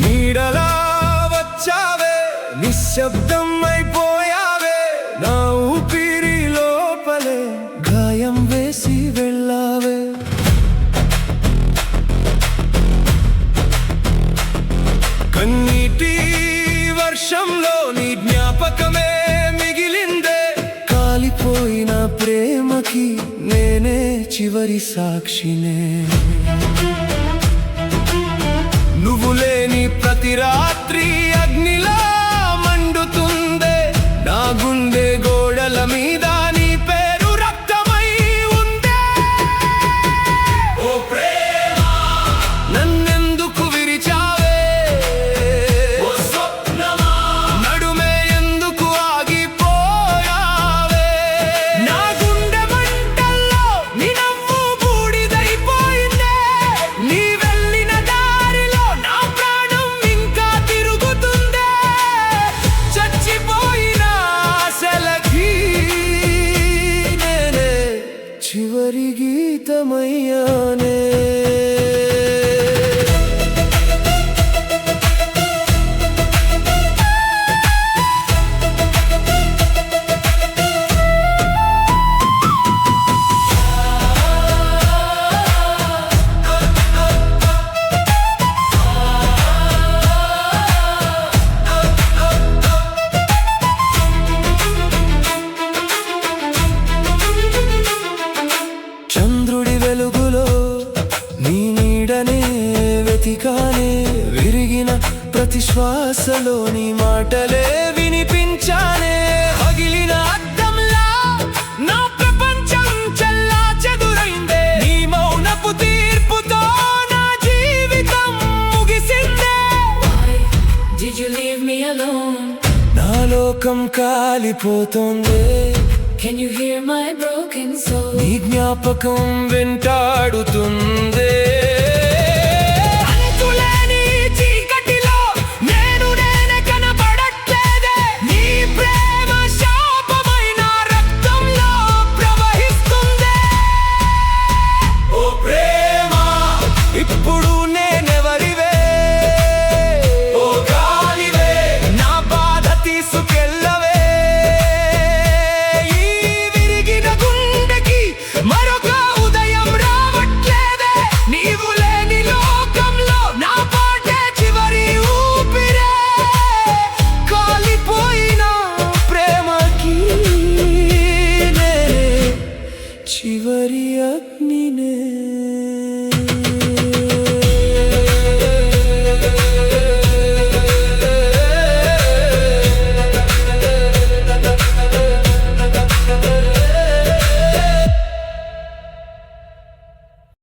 నీడలా వచ్చావే, నిశ్శబ్దం అయిపోయావే, నా ఊపిరి లోపలే గాయం వేసి వెళ్ళావే. కన్నీటి వర్షంలో నీ జ్ఞాపకమే మిగిలిందే, కాలిపోయిన ప్రేమకి నేనే చివరి సాక్షినే. నువ్వు లేని ప్రతి రాత్రి అగ్నిలా మండుతుందే, నా గుండె గోడల మీద నీ పేరు రక్తమై ఉందే. ఓ ప్రేమ, నన్నెందుకు విరిచావే? ఓ స్వప్నమా, నడుమే ఎందుకు ఆగిపోయావే? నా గుండె మంటల్లో నీ నవ్వు బూడిదైపోయిందే, నీ వెళ్ళిన దారిలో నా ప్రాణం ఇంకా తిరుగుతుందే. చచ్చిపోయిన ఆశలకి నేనే చివరి గీతమయ్యానే. చంద్రుడి వెలుగులో నీ నీడనే వెతికానే, విరిగిన ప్రతి శ్వాసలో నీ మాటలే వినిపించానే. పగిలిన అద్దంలా నా ప్రపంచం చెల్లా చెదురైందే, నీ మౌనపు తీర్పుతో నా జీవితం ముగిసిందే. Why did you leave me alone? నా లోకం కాలిపోతోందే, Can you hear my broken soul? నీ జ్ఞాపకం వెంటాడుతుందే. అంతులేని చీకటిలో నేను నేనే కనబడట్లేదే, నీ ప్రేమ శాపమైన రక్తంలో ప్రవహిస్తుందే. ఓ ప్రేమ, ఇప్పుడు నేనెవరివే? ఓ గాలివే, నా బాధ తీసుకెళ్ళవే. ఈ విరిగిన గుండెకి మరొక ఉదయం రావట్లేదే, నీవు లేని లోకంలో నా పాటే చివరి ఊపిరే. కాలిపోయిన ప్రేమకి నేనే చివరి అగ్నినే.